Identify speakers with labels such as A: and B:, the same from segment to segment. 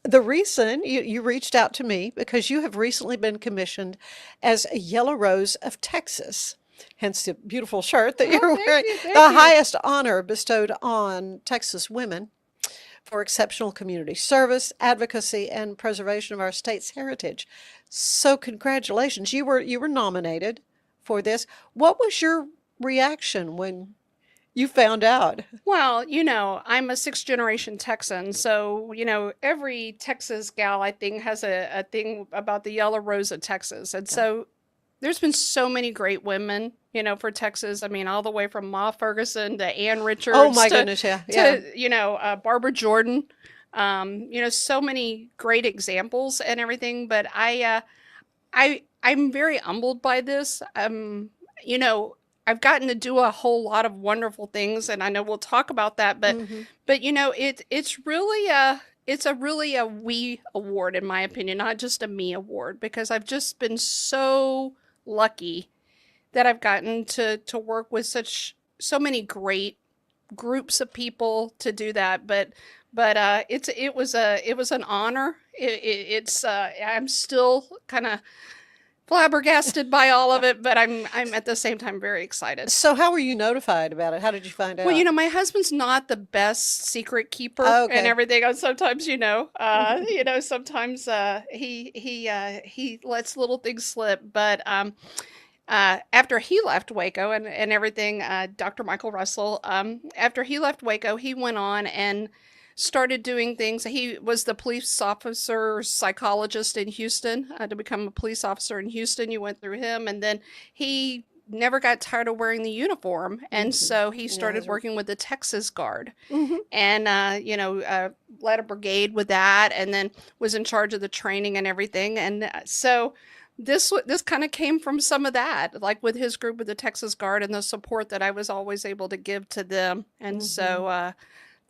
A: the reason you reached out to me because you have recently been commissioned as a Yellow Rose of Texas, hence the beautiful shirt that
B: Oh,
A: you're
B: thank
A: wearing,
B: you, thank
A: the
B: you.
A: highest honor bestowed on Texas women for exceptional community service, advocacy, and preservation of our state's heritage. So congratulations. You were nominated for this. What was your reaction when you found out?
B: Well, I'm a sixth generation Texan, so every Texas gal I think has a thing about the yellow rose of Texas. And
A: Yeah.
B: so there's been so many great women, for Texas. I mean, all the way from Ma Ferguson to Ann
A: Oh
B: Richards
A: my goodness, yeah, yeah.
B: to Barbara Jordan. So many great examples and everything. But I'm very humbled by this. You know, I've gotten to do a whole lot of wonderful things, and I know we'll talk about that. But
A: Hmm.
B: it's a really a we award in my opinion, not just a me award, because I've just been so lucky that I've gotten to work with so many great groups of people to do that. But it was an honor. I'm still kind of flabbergasted by all of it, but I'm at the same time very excited.
A: So how were you notified about it? How did you find
B: Well,
A: out?
B: my husband's not the best secret keeper and
A: Okay.
B: everything. And sometimes, sometimes he lets little things slip. But after he left Waco and everything, Dr. Michael Russell, after he left Waco, he went on and started doing things. He was the police officer psychologist in Houston. To become a police officer in Houston, you went through him, and then he never got tired of wearing the uniform, and
A: Hmm.
B: so he
A: Yeah,
B: started working with the Texas Guard,
A: hmm.
B: and led a brigade with that, and then was in charge of the training and everything. And so this kind of came from some of that, like with his group with the Texas Guard and the support that I was always able to give to them. And
A: Hmm.
B: so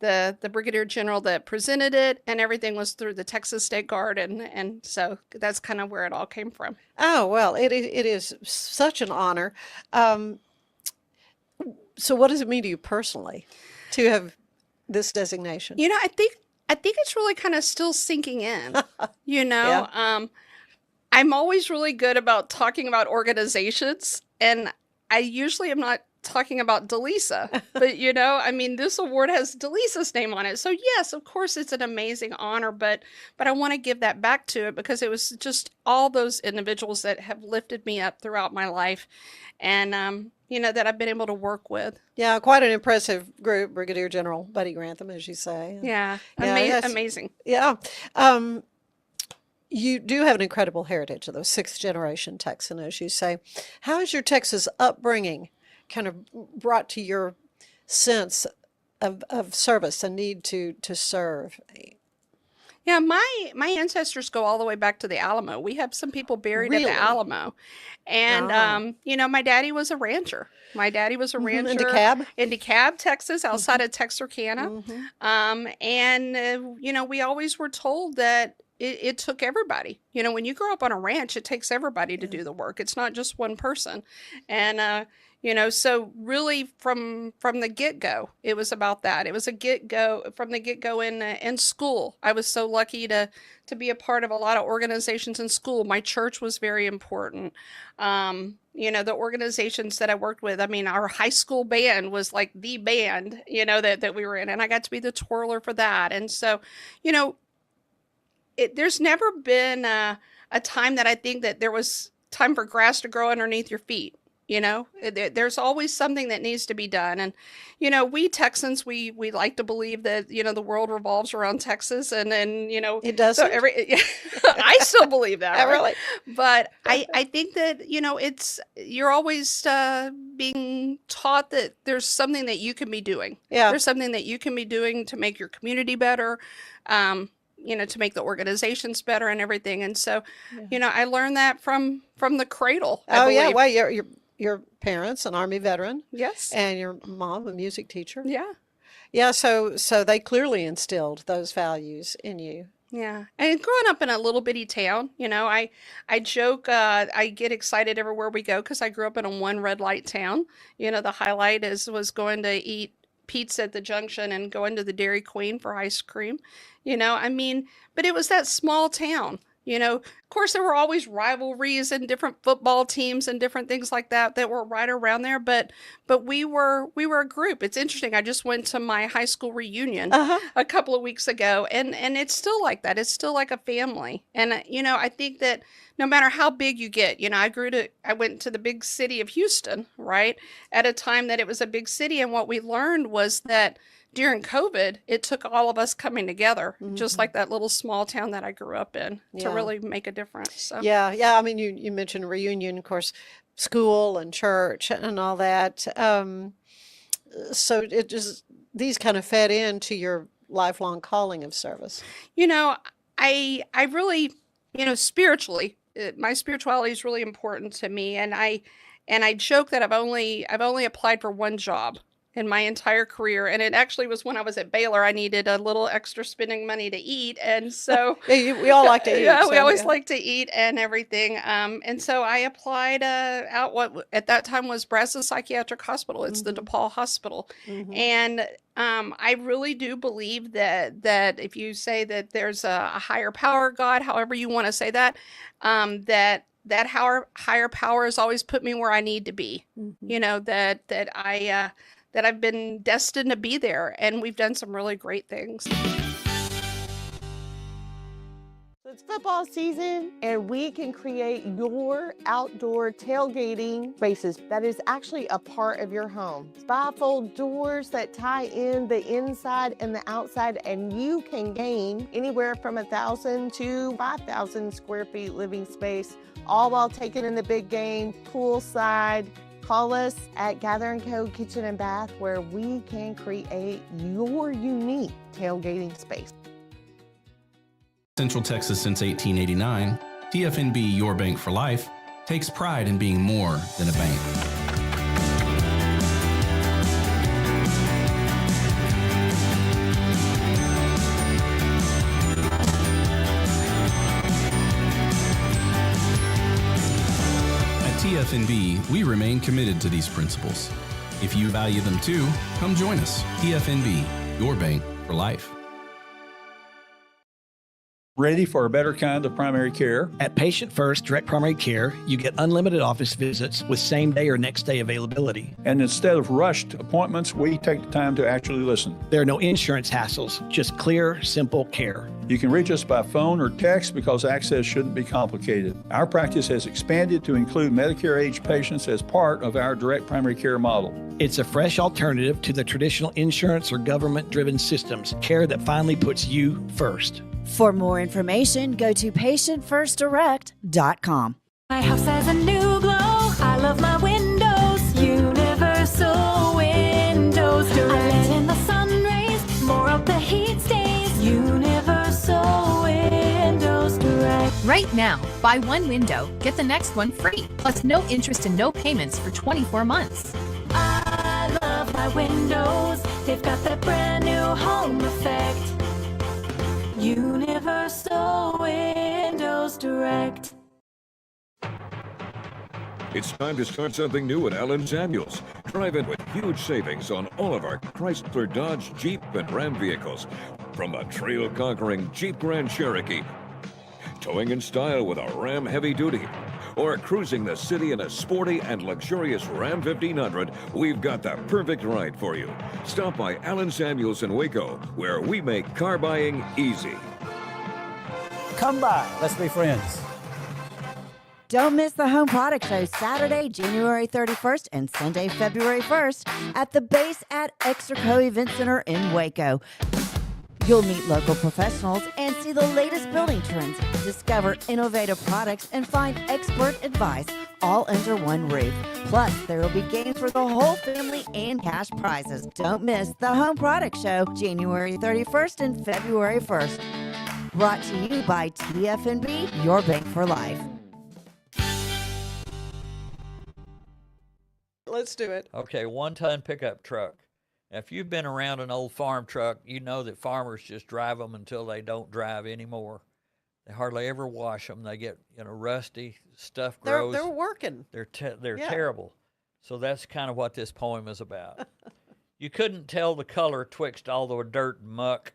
B: the brigadier general that presented it and everything was through the Texas State Guard, and so that's kind of where it all came from.
A: Oh, well, it is such an honor. Um, so what does it mean to you personally to have this designation?
B: I think it's really kind of still sinking in. You
A: Yeah.
B: know, um, I'm always really good about talking about organizations, and I usually am not talking about DeLisa. But I mean, this award has DeLisa's name on it, so yes, of course, it's an amazing honor. But I want to give that back to it because it was just all those individuals that have lifted me up throughout my life, and that I've been able to work with.
A: Yeah, quite an impressive group, Brigadier General Buddy Grantham, as you say.
B: Yeah,
A: Yeah, that's
B: amazing.
A: yeah. Um, you do have an incredible heritage, though, sixth generation Texan, as you say. How has your Texas upbringing kind of brought to your sense of service and need to serve?
B: Yeah, my ancestors go all the way back to the Alamo. We have some people buried at the
A: Really?
B: Alamo. And
A: Ah.
B: my daddy was a rancher. My daddy was a
A: Hmm. And
B: rancher
A: DeKalb?
B: in DeKalb, Texas,
A: Hmm.
B: outside of Texarkana.
A: Hmm.
B: And we always were told that it took everybody. When you grow up on a ranch, it takes everybody to
A: Yeah.
B: do the work. It's not just one person. And so really from the get go, it was about that. It was a get go from the get go in school. I was so lucky to be a part of a lot of organizations in school. My church was very important. The organizations that I worked with. I mean, our high school band was like the band, that we were in, and I got to be the twirler for that. And so, you know, there's never been a time that I think that there was time for grass to grow underneath your feet. There's always something that needs to be done. And we Texans, we like to believe that the world revolves around Texas, and
A: It
B: so
A: doesn't?
B: every I still believe that, right?
A: Really?
B: But I think that it's you're always being taught that there's something that you can be doing.
A: Yeah.
B: There's something that you can be doing to make your community better. Um, to make the organizations better and everything. And so,
A: Yeah.
B: I learned that from the cradle, I
A: Oh, yeah.
B: believe.
A: Well, your parents, an Army veteran,
B: Yes.
A: and your mom, a music teacher.
B: Yeah.
A: Yeah, so they clearly instilled those values in you.
B: Yeah. And growing up in a little bitty town, I joke, I get excited everywhere we go because I grew up in a one red light town. The highlight was going to eat pizza at the junction and going to the Dairy Queen for ice cream. I mean, but it was that small town. Of course, there were always rivalries and different football teams and different things like that were right around there. But we were a group. It's interesting. I just went to my high school reunion a couple of weeks ago, and it's still like that. It's still like a family. And I think that no matter how big you get, I went to the big city of Houston, right, at a time that it was a big city, and what we learned was that during COVID, it took all of us coming together, just like that little small town that I grew up in, to really make a difference. So.
A: Yeah. I mean, you mentioned reunion, of course, school and church and all that. So it just, these kind of fed into your lifelong calling of service.
B: I really, spiritually, my spirituality is really important to me, and I joke that I've only applied for one job in my entire career, and it actually was when I was at Baylor. I needed a little extra spending money to eat, and so
A: we all like to eat.
B: Yeah, we always like to eat and everything. And so I applied out what at that time was Brazos Psychiatric Hospital. It's the DePaul Hospital, and I really do believe that if you say that there's a higher power, God, however you want to say that, that higher power has always put me where I need to be. That I've been destined to be there, and we've done some really great things.
C: It's football season, and we can create your outdoor tailgating spaces that is actually a part of your home. Bifold doors that tie in the inside and the outside, and you can gain anywhere from 1,000 to 5,000 square feet living space, all while taking in the big game, poolside. Call us at Gather & Co. Kitchen and Bath, where we can create your unique tailgating space.
D: Central Texas since 1889, TFNB Your Bank for Life takes pride in being more than a bank. TFNB, we remain committed to these principles. If you value them too, come join us. TFNB, your bank for life.
E: Ready for a better kind of primary care?
F: At Patient First Direct Primary Care, you get unlimited office visits with same-day or next-day availability.
E: And instead of rushed appointments, we take the time to actually listen.
F: There are no insurance hassles, just clear, simple care.
E: You can reach us by phone or text because access shouldn't be complicated. Our practice has expanded to include Medicare-age patients as part of our direct primary care model.
F: It's a fresh alternative to the traditional insurance or government-driven systems, care that finally puts you first.
G: For more information, go to patientfirstdirect.com.
H: My house has a new glow. I love my windows. Universal Windows Direct. I let in the sun rays. More of the heat stays. Universal Windows Direct.
I: Right now, buy one window, get the next one free. Plus no interest and no payments for 24 months.
H: I love my windows. They've got that brand new home effect. Universal Windows Direct.
J: It's time to start something new at Allen Samuels. Drive in with huge savings on all of our Chrysler, Dodge, Jeep, and Ram vehicles. From a trail-conquering Jeep Grand Cherokee, towing in style with a Ram Heavy Duty, or cruising the city in a sporty and luxurious Ram 1500, we've got the perfect ride for you. Stop by Allen Samuels in Waco, where we make car buying easy.
K: Come by, let's be friends.
G: Don't miss the Home Product Show Saturday, January 31st and Sunday, February 1st at the base at Extraco Event Center in Waco. You'll meet local professionals and see the latest building trends, discover innovative products, and find expert advice all under one roof. Plus, there will be games for the whole family and cash prizes. Don't miss the Home Product Show, January 31st and February 1st. Brought to you by TFNB, Your Bank for Life.
A: Let's do it.
L: Okay, 1-ton pickup truck. Now, if you've been around an old farm truck, you know that farmers just drive them until they don't drive anymore. They hardly ever wash them. They get, rusty, stuff grows.
A: They're working.
L: They're terrible. So that's kind of what this poem is about. You couldn't tell the color twixt all the dirt and muck,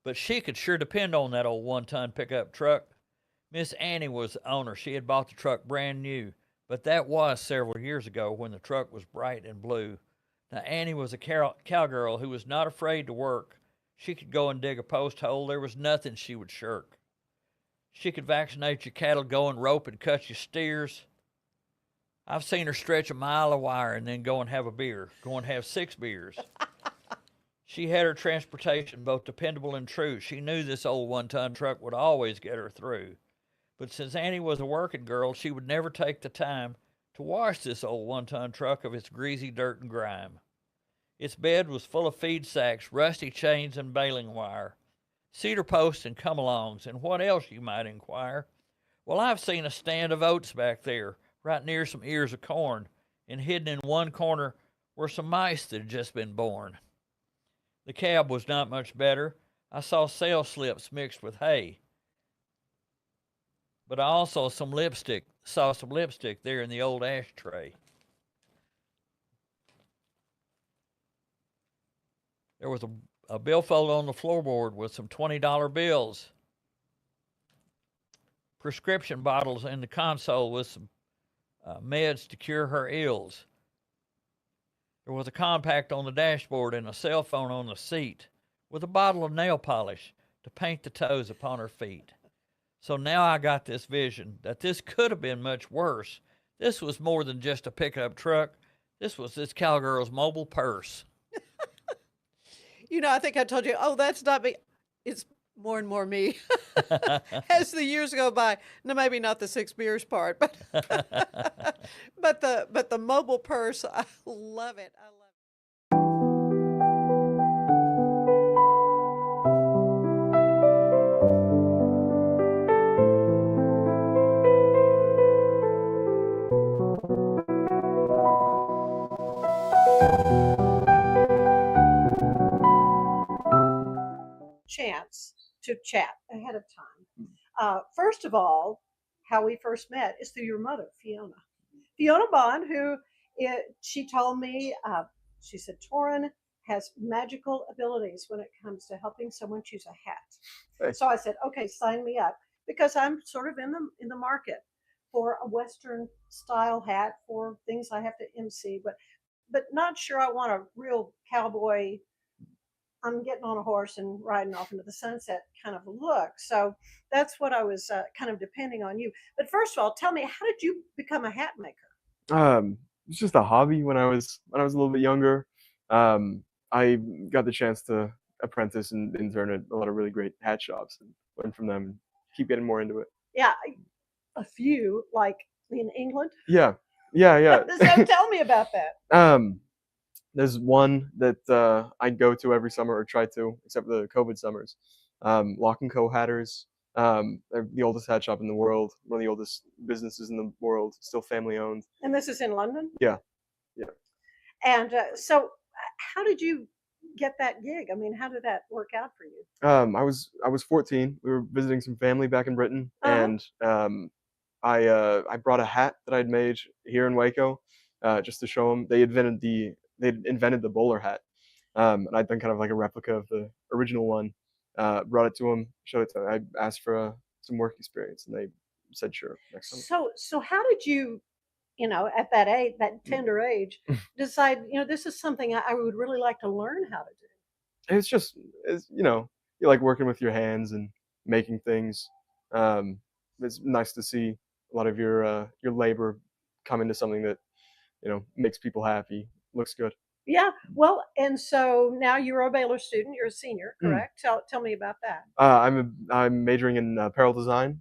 L: but she could sure depend on that old 1-ton pickup truck. Miss Annie was the owner. She had bought the truck brand new, but that was several years ago when the truck was bright and blue. Now, Annie was a cowgirl who was not afraid to work. She could go and dig a post hole. There was nothing she would shirk. She could vaccinate your cattle, go and rope and cut your steers. I've seen her stretch a mile of wire and then go and have a beer, go and have 6 beers. She had her transportation both dependable and true. She knew this old 1-ton truck would always get her through. But since Annie was a working girl, she would never take the time to wash this old 1-ton truck of its greasy dirt and grime. Its bed was full of feed sacks, rusty chains, and baling wire, cedar posts and come-alongs, and what else, you might inquire? Well, I've seen a stand of oats back there, right near some ears of corn, and hidden in one corner were some mice that had just been born. The cab was not much better. I saw sales slips mixed with hay. But I also saw some lipstick there in the old ashtray. There was a billfold on the floorboard with some $20 bills. Prescription bottles in the console with some meds to cure her ills. There was a compact on the dashboard and a cell phone on the seat with a bottle of nail polish to paint the toes upon her feet. So now I got this vision that this could have been much worse. This was more than just a pickup truck. This was this cowgirl's mobile purse.
A: You know, I think I told you, oh, that's not me. It's more and more me as the years go by. No, maybe not the 6 beers part, but but the mobile purse, I love it. I love it. Chance to chat ahead of time. First of all, how we first met is through your mother, Fiona Bond, who she told me, she said, Torrin has magical abilities when it comes to helping someone choose a hat.
M: Hey.
A: So I said, okay, sign me up, because I'm sort of in the market for a Western style hat for things I have to MC, but not sure I want a real cowboy, I'm getting on a horse and riding off into the sunset kind of a look. So that's what I was kind of depending on you. But first of all, tell me, how did you become a hat maker?
M: It's just a hobby when I was a little bit younger. I got the chance to apprentice and intern at a lot of really great hat shops and learn from them and keep getting more into it.
A: Yeah, a few, like in England.
M: Yeah.
A: So tell me about that.
M: There's one that I go to every summer, or try to, except for the COVID summers. Lock & Co. Hatters. They're the oldest hat shop in the world, one of the oldest businesses in the world, still family owned.
A: And this is in London?
M: Yeah.
A: And so how did you get that gig? I mean, how did that work out for you?
M: I was 14. We were visiting some family back in Britain, and I brought a hat that I'd made here in Waco, just to show them. They invented the bowler hat, and I'd done kind of like a replica of the original one. Brought it to them, showed it to them. I asked for some work experience, and they said sure next summer.
A: So how did you, at that age, that tender age, decide, this is something I would really like to learn how to do?
M: It's you like working with your hands and making things. It's nice to see a lot of your labor come into something that makes people happy. Looks good.
A: Yeah. Well, and so now you're a Baylor student. You're a senior, correct? Tell me about that.
M: I'm majoring in apparel design.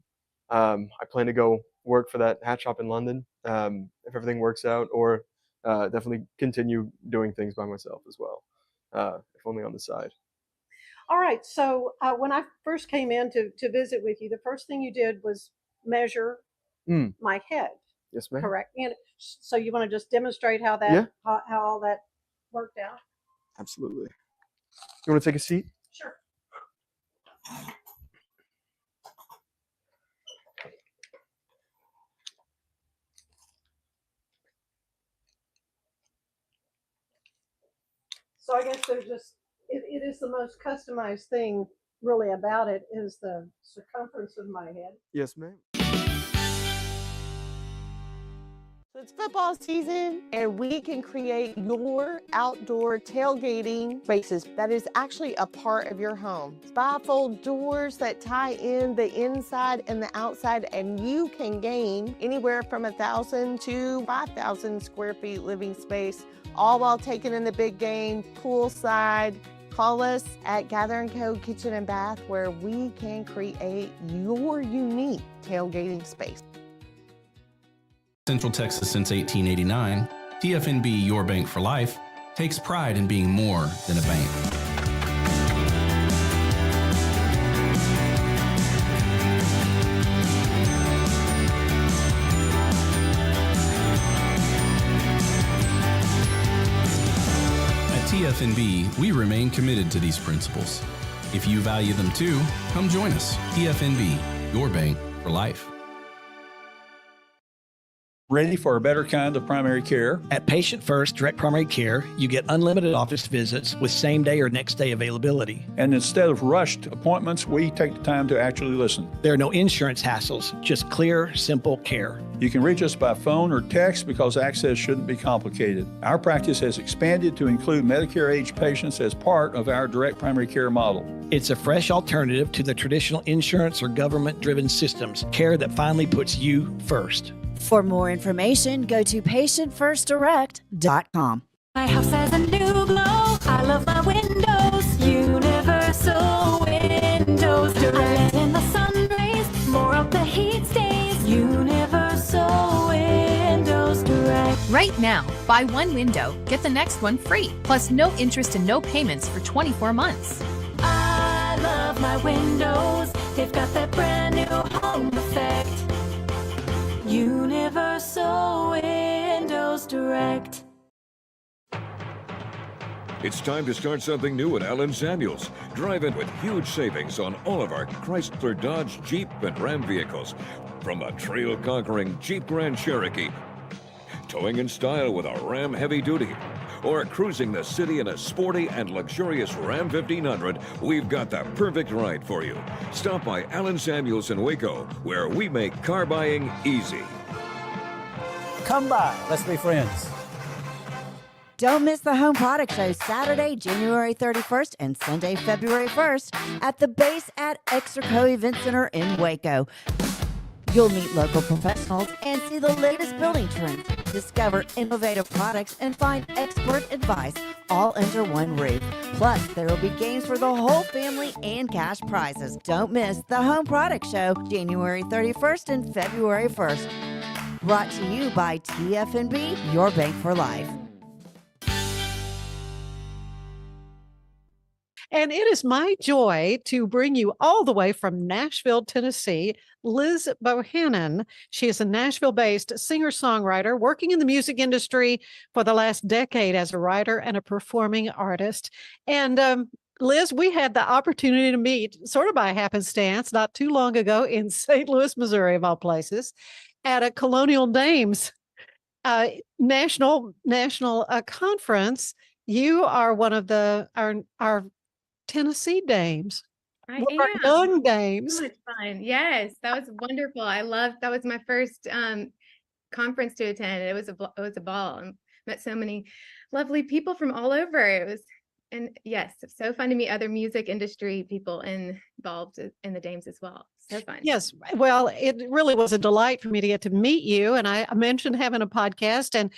M: I plan to go work for that hat shop in London, if everything works out, or definitely continue doing things by myself as well, if only on the side.
A: All right. So when I first came in to visit with you, the first thing you did was measure my head.
M: Yes, ma'am.
A: Correct. And so you want to just demonstrate how that,
M: Yeah.
A: how all that worked out?
M: Absolutely. You want to take a seat?
A: Sure. So I guess also just, it is the most customized thing really about it is the circumference of my head.
M: Yes, ma'am.
C: So it's football season, and we can create your outdoor tailgating spaces that is actually a part of your home. Bifold doors that tie in the inside and the outside, and you can gain anywhere from 1,000 to 5,000 square feet living space, all while taking in the big game, poolside. Call us at Gather & Co. Kitchen and Bath, where we can create your unique tailgating space.
D: Central Texas since 1889, TFNB Your Bank for Life takes pride in being more than a bank. At TFNB, we remain committed to these principles. If you value them too, come join us. TFNB, Your Bank for Life.
E: Ready for a better kind of primary care?
F: At Patient First Direct Primary Care, you get unlimited office visits with same-day or next-day availability.
E: And instead of rushed appointments, we take the time to actually listen.
F: There are no insurance hassles, just clear, simple care.
E: You can reach us by phone or text because access shouldn't be complicated. Our practice has expanded to include Medicare-age patients as part of our direct primary care model.
F: It's a fresh alternative to the traditional insurance or government-driven systems, care that finally puts you first.
G: For more information, go to patientfirstdirect.com.
H: My house has a new glow. I love my windows. Universal Windows Direct. I let in the sun rays. More of the heat stays. Universal Windows Direct.
I: Right now, buy one window, get the next one free. Plus no interest and no payments for 24 months.
H: I love my windows. They've got that brand new home effect. Universal Windows Direct.
J: It's time to start something new at Allen Samuels. Drive in with huge savings on all of our Chrysler, Dodge, Jeep, and Ram vehicles. From a trail-conquering Jeep Grand Cherokee, towing in style with a Ram Heavy Duty, or cruising the city in a sporty and luxurious Ram 1500, we've got the perfect ride for you. Stop by Allen Samuels in Waco, where we make car buying easy.
K: Come by. Let's be friends.
G: Don't miss the Home Product Show Saturday, January 31st and Sunday, February 1st at the base at Extraco Event Center in Waco. You'll meet local professionals and see the latest building trends, discover innovative products, and find expert advice all under one roof. Plus, there will be games for the whole family and cash prizes. Don't miss the Home Product Show January 31st and February 1st. Brought to you by TFNB, Your Bank for Life.
A: And it is my joy to bring you all the way from Nashville, Tennessee, Liz Bohannon. She is a Nashville-based singer-songwriter working in the music industry for the last decade as a writer and a performing artist. And Liz, we had the opportunity to meet sort of by happenstance not too long ago in St. Louis, Missouri, of all places, at a Colonial Dames national conference. You are one of our Tennessee dames.
N: I
A: We're
N: am.
A: young dames.
N: So much fun. Yes, that was wonderful. That was my first conference to attend. It was a ball, and met so many lovely people from all over. And yes, so fun to meet other music industry people involved in the Dames as well. So fun.
A: Yes. Well, it really was a delight for me to get to meet you. And I mentioned having a podcast, and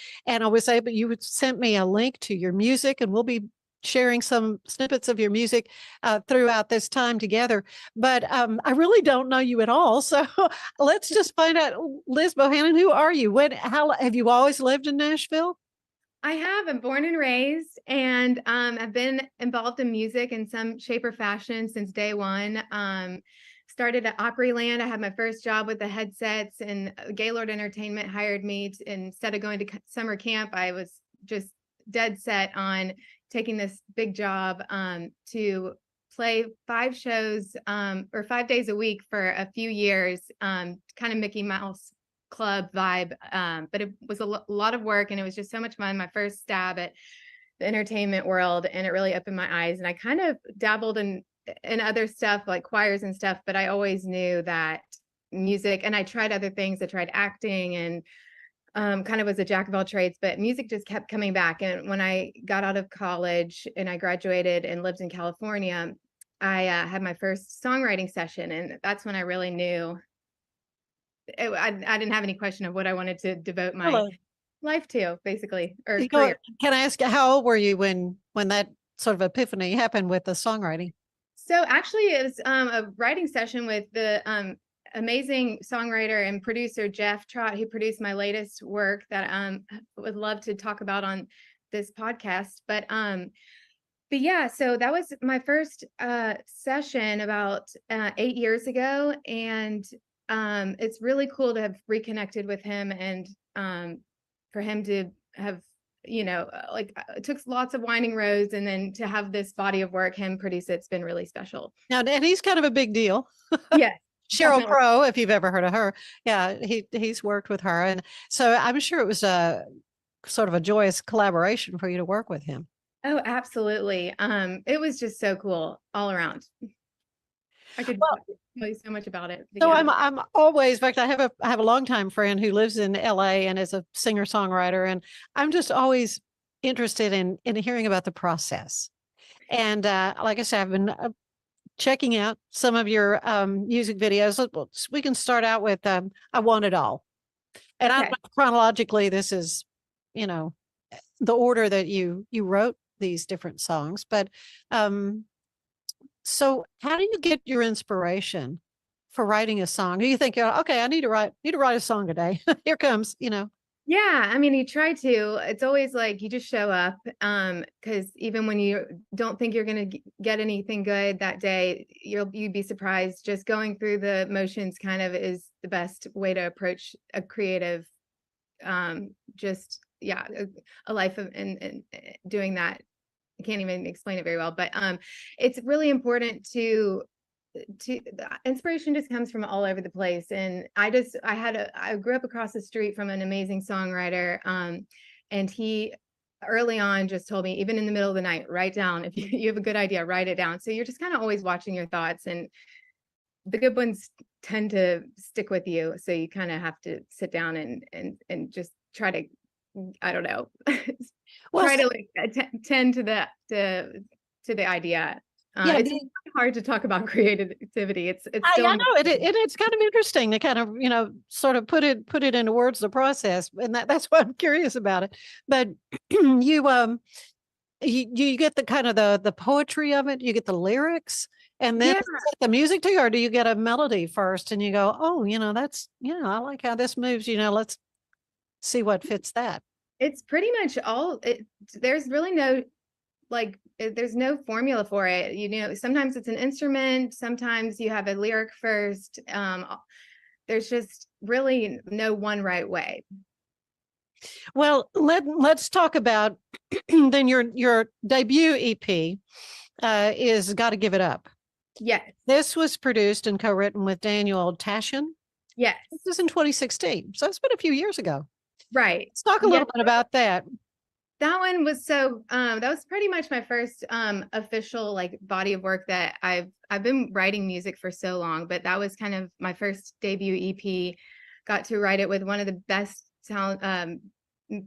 A: I was able, you sent me a link to your music, and we'll be sharing some snippets of your music throughout this time together. But I really don't know you at all. So let's just find out. Liz Bohannon, who are you? How have you always lived in Nashville?
N: I have. I'm born and raised, and I've been involved in music in some shape or fashion since day one. Started at Opryland. I had my first job with the headsets, and Gaylord Entertainment hired me instead of going to summer camp. I was just dead set on taking this big job to play 5 shows or 5 days a week for a few years, kind of Mickey Mouse Club vibe. But it was a lot of work, and it was just so much fun. My first stab at the entertainment world, and it really opened my eyes. And I kind of dabbled in other stuff like choirs and stuff, but I always knew that music, and I tried other things. I tried acting and kind of was a jack of all trades, but music just kept coming back. And when I got out of college and I graduated and lived in California, I had my first songwriting session, and that's when I really knew I didn't have any question of what I wanted to devote my life to, basically, or career.
A: Can I ask, how old were you when that sort of epiphany happened with the songwriting?
N: So actually, it was a writing session with the amazing songwriter and producer Jeff Trott, who produced my latest work that I would love to talk about on this podcast. But yeah, so that was my first session about 8 years ago, and it's really cool to have reconnected with him, and for him to have, like, it took lots of winding roads, and then to have this body of work, him produce it's been really special.
A: Now, and he's kind of a big deal.
N: Yes.
A: Cheryl
N: Definitely.
A: Crow, if you've ever heard of her. Yeah, he's worked with her. And so I'm sure it was a sort of a joyous collaboration for you to work with him.
N: Oh, absolutely. It was just so cool all around. I could tell you so much about it.
A: So
N: yeah.
A: I'm always, in fact, I have a longtime friend who lives in LA and is a singer-songwriter, and I'm just always interested in hearing about the process. And like I said, I've been checking out some of your music videos. We can start out with I Want It All. And I don't know if chronologically this is, the order that you wrote these different songs, but so how do you get your inspiration for writing a song? Do you think, okay, I need to write a song today. Here comes,
N: Yeah, I mean, you try to. It's always like you just show up, because even when you don't think you're going to get anything good that day, you'd be surprised. Just going through the motions kind of is the best way to approach a creative, a life of and doing that. I can't even explain it very well, but it's really important to the inspiration just comes from all over the place. And I grew up across the street from an amazing songwriter, and he early on just told me, even in the middle of the night, write down, if you have a good idea, write it down. So you're just kind of always watching your thoughts, and the good ones tend to stick with you, so you kind of have to sit down and just try to, I don't know, try to tend to the idea. It's hard to talk about creativity. It's still,
A: I know it's kind of interesting to kind of sort of put it into words, the process, and that's why I'm curious about it. But you get the kind of the poetry of it, you get the lyrics, and then the music too, or do you get a melody first and you go, oh, that's I like how this moves, let's see what fits that.
N: It's pretty much all. There's really no there's no formula for it. Sometimes it's an instrument, sometimes you have a lyric first. There's just really no one right way.
A: Well, let's talk about then your debut EP is Gotta Give It Up.
N: Yes.
A: This was produced and co-written with Daniel Tashian.
N: Yes.
A: This was in 2016. So it's been a few years ago.
N: Right.
A: Let's talk a little bit about that.
N: That one was that was pretty much my first official body of work that I've been writing music for so long, but that was kind of my first debut EP. Got to write it with one of the best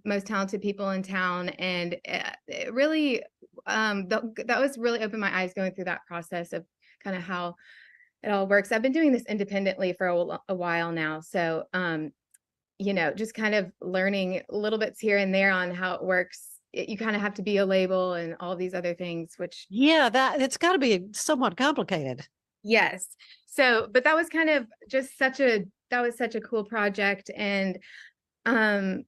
N: most talented people in town, and it really that was really opened my eyes going through that process of kind of how it all works. I've been doing this independently for a while now, so just kind of learning little bits here and there on how it works. You kind of have to be a label and all these other things, which
A: that it's got to be somewhat complicated.
N: Yes. So, but that was kind of just such a cool project. And where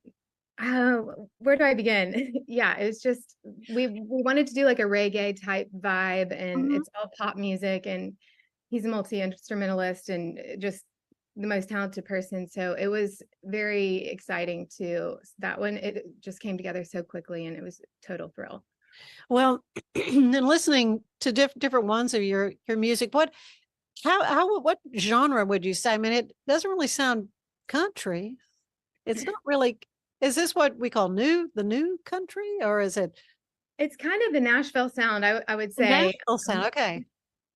N: do I begin? Yeah, it was just we wanted to do like a reggae type vibe, and it's all pop music, and he's a multi-instrumentalist and just the most talented person. So it was very exciting that one. It just came together so quickly, and it was a total thrill.
A: Well, and listening to different ones of your music, what genre would you say? I mean, it doesn't really sound country. It's not really. Is this what we call the new country, or is it?
N: It's kind of the Nashville sound, I would say.
A: Nashville sound, okay.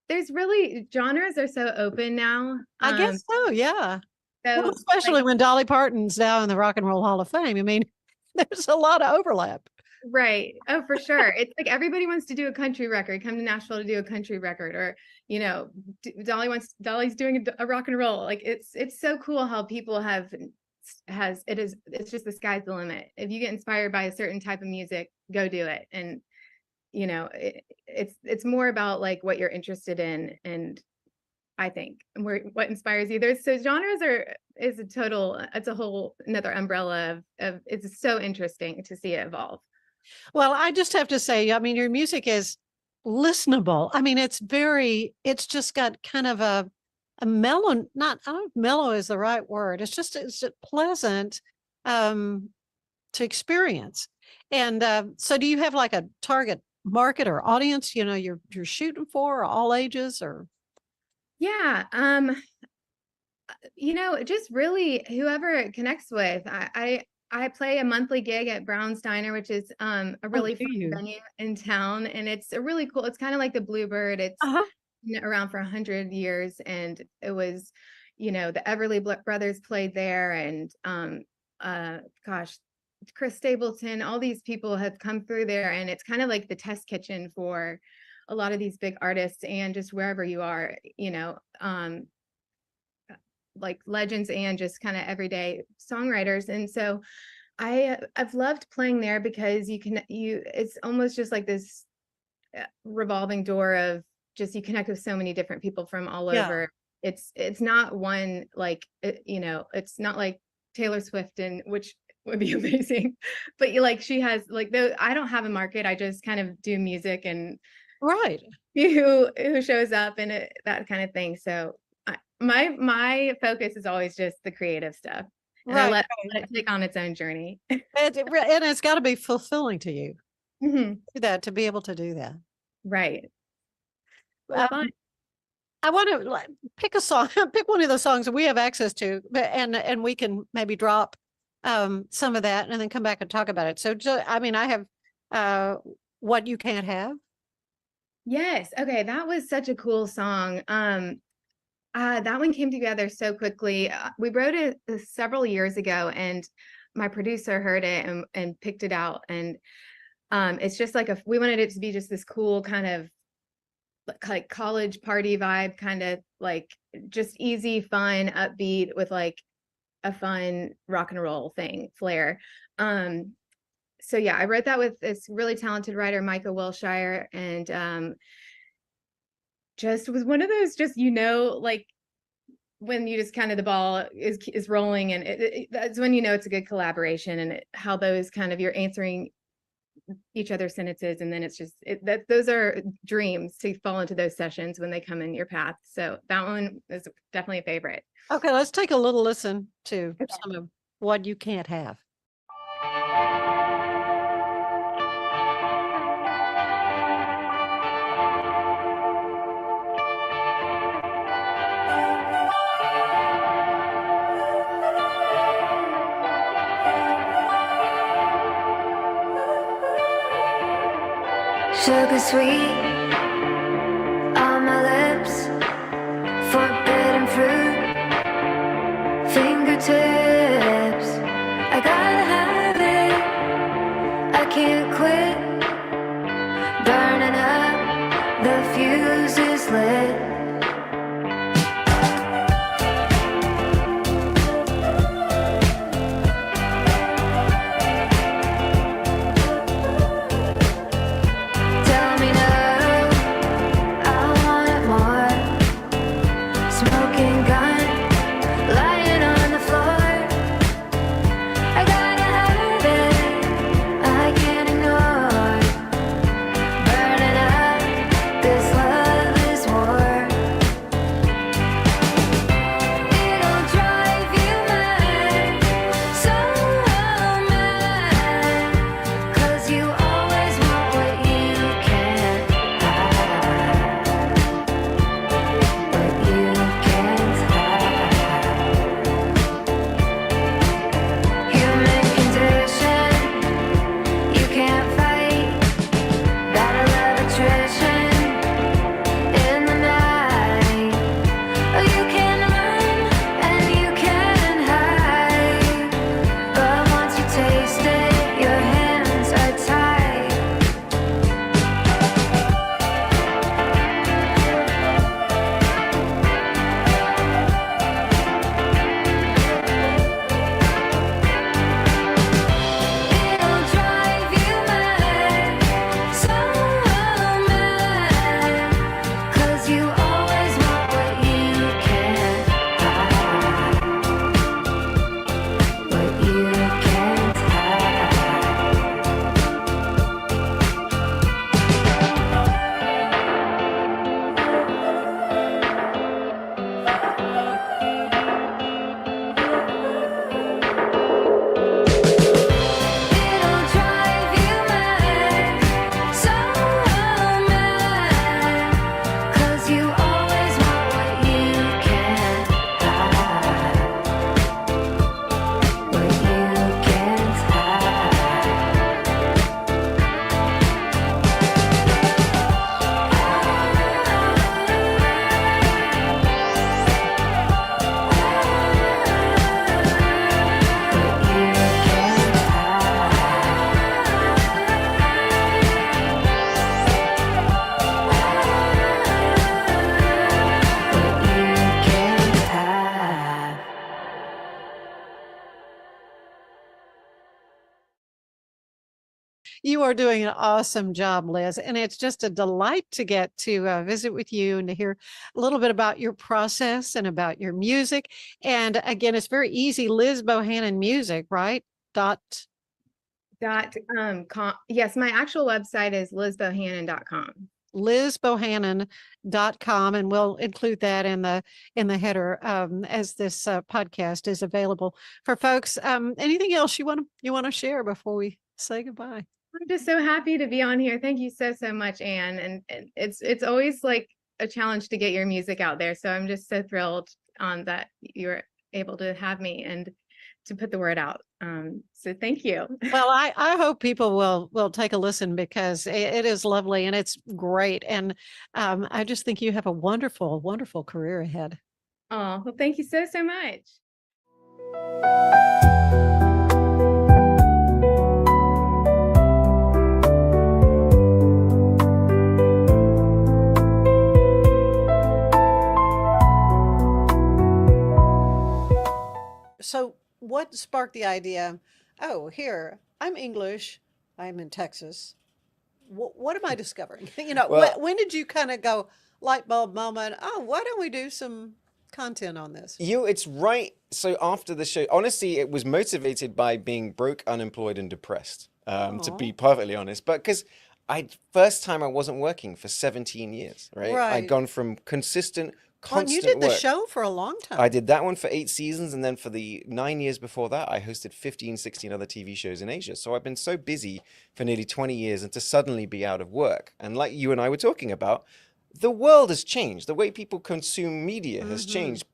N: There's really genres are so open now.
A: I guess so, yeah. Well,
N: So
A: especially
N: like,
A: when Dolly Parton's now in the Rock and Roll Hall of Fame. I mean, there's a lot of overlap.
N: right. Oh, for sure. It's like everybody wants to do a country record, come to Nashville to do a country record, or Dolly's doing a rock and roll. Like it's so cool how people it's just the sky's the limit. If you get inspired by a certain type of music, go do it. And it's more about like what you're interested in, and I think what inspires you. So genres it's a whole another umbrella of it's so interesting to see it evolve.
A: Well, I just have to say, I mean, your music is listenable. I mean, it's just got kind of a mellow, I don't know if mellow is the right word. It's just pleasant to experience. And so do you have like a target market or audience, you're shooting for, or all ages, or?
N: Yeah. Just really whoever it connects with. I play a monthly gig at Brown's Diner, which is a really fun venue in town, and it's a really cool. It's kind of like the Bluebird. It's been around for 100 years, and it was, the Everly Brothers played there, and Chris Stapleton. All these people have come through there, and it's kind of like the test kitchen for a lot of these big artists, and just wherever you are, like legends and just kind of everyday songwriters. And so I've loved playing there because it's almost just like this revolving door of just, you connect with so many different people from all over. It's not one, like, it's not like Taylor Swift, and which would be amazing, but she has like, I don't have a market. I just kind of do music and
A: right.
N: Who shows up and that kind of thing. So my focus is always just the creative stuff, and I let it take on its own journey.
A: And it's got to be fulfilling to you to be able to do that.
N: Right.
A: I want to pick a song, pick one of the songs that we have access to, and we can maybe drop some of that and then come back and talk about it. So, I have What You Can't Have.
N: Yes. Okay. That was such a cool song. That one came together so quickly. We wrote it several years ago, and my producer heard it and picked it out. And it's just like we wanted it to be just this cool kind of like college party vibe, kind of like just easy, fun, upbeat with like a fun rock and roll flair. So yeah, I wrote that with this really talented writer, Micah Wilshire, and just was one of those, just, like when you just kind of the ball is rolling, and that's when it's a good collaboration, and how those kind of you're answering each other's sentences, and then it's just those are dreams to fall into those sessions when they come in your path. So that one is definitely a favorite.
A: Okay, let's take a little listen to some of What You Can't Have.
H: Sugar sweet on my lips, forbidden fruit, fingertips. I gotta have it, I can't quit. Burning up, the fuse is lit. Tell me no.
A: You are doing an awesome job, Liz. And it's just a delight to get to visit with you and to hear a little bit about your process and about your music. And again, it's very easy. Liz Bohannon Music, right?
N: Yes, my actual website is lizbohannon.com.
A: lizbohannon.com, and we'll include that in the header as this podcast is available for folks. Anything else you want to share before we say goodbye?
N: I'm just so happy to be on here. Thank you so much, Anne. And it's always like a challenge to get your music out there. So I'm just so thrilled that you're able to have me and to put the word out. So thank you.
A: Well, I hope people will take a listen, because it is lovely and it's great. And I just think you have a wonderful, wonderful career ahead.
N: Oh, well, thank you so much.
A: So what sparked the idea? Oh, here, I'm English. I'm in Texas. What am I discovering?
O: Well-
A: when did you kind of go light bulb moment? Oh, why don't we do some content on this?
O: It's right. So after the show, honestly, it was motivated by being broke, unemployed, and depressed, to be perfectly honest. But because first time I wasn't working for 17 years, right?
A: Right.
O: I'd gone from consistent,
A: Well, and
O: constant
A: you did the
O: work.
A: show for a long time.
O: I did that one for 8 seasons, and then for the 9 years before that, I hosted 15, 16 other TV shows in Asia. So I've been so busy for nearly 20 years, and to suddenly be out of work. And like you and I were talking about, the world has changed. The way people consume media has changed.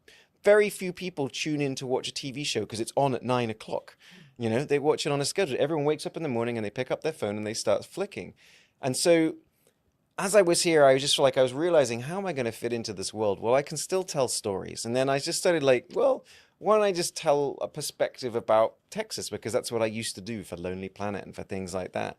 O: Very few people tune in to watch a TV show because it's on at 9 o'clock. They watch it on a schedule. Everyone wakes up in the morning and they pick up their phone and they start flicking. And so as I was here, I was just like, I was realizing, how am I going to fit into this world? Well, I can still tell stories. And then I just started like, well, why don't I just tell a perspective about Texas? Because that's what I used to do for Lonely Planet and for things like that.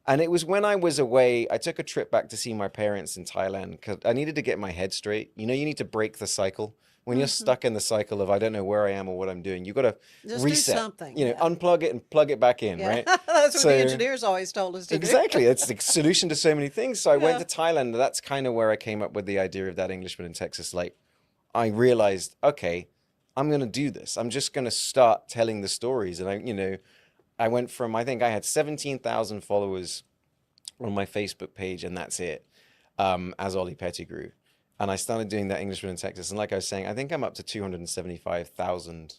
O: And it was when I was away, I took a trip back to see my parents in Thailand because I needed to get my head straight. You need to break the cycle. When you're stuck in the cycle of, I don't know where I am or what I'm doing, you got to
A: Just
O: reset.
A: do something.
O: Unplug it and plug it back in, right?
A: That's what the engineers always told us to
O: Exactly. It's the solution to so many things. So I went
A: Yeah.
O: to Thailand. That's kind of where I came up with the idea of that Englishman in Texas. Like, I realized, okay, I'm going to do this. I'm just going to start telling the stories. And I went from, I think I had 17,000 followers on my Facebook page, and that's it, as Oli Pettigrew. And I started doing that Englishman in Texas. And like I was saying, I think I'm up to 275,000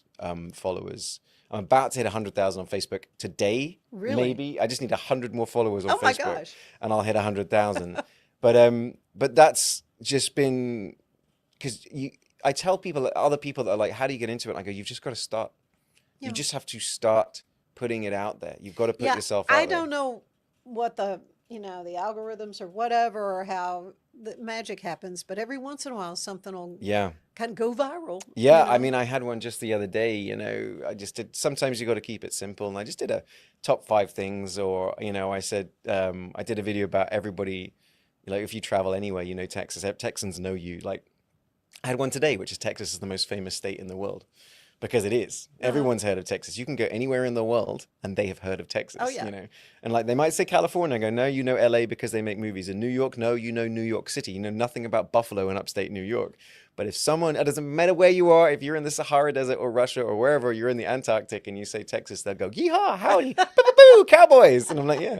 O: followers. I'm about to hit 100,000 on Facebook today.
A: Really?
O: Maybe. I just need 100 more followers on
A: Oh my
O: Facebook.
A: gosh.
O: And I'll hit 100,000. But that's just been, because I tell people, other people that are like, how do you get into it? And I go, you've just got to start.
A: Yeah.
O: You just have to start putting it out there. You've got to put yourself out
A: I
O: there.
A: don't know what the algorithms or whatever, or how the magic happens, but every once in a while something will kind of go viral.
O: Yeah, I mean, I had one just the other day, I just did, sometimes you got to keep it simple. And I just did a top 5 things, or, I said, I did a video about everybody, like if you travel anywhere, Texans know you. Like I had one today, which is Texas is the most famous state in the world. Because it is. Everyone's heard of Texas. You can go anywhere in the world and they have heard of Texas,
A: Oh, yeah.
O: And like they might say California, I go, no, you know LA because they make movies. In New York, no, you know New York City. You know nothing about Buffalo in upstate New York. But if someone, it doesn't matter where you are, if you're in the Sahara Desert or Russia or wherever, you're in the Antarctic and you say Texas, they'll go, yeehaw, howdy, boo, Cowboys. And I'm like, yeah.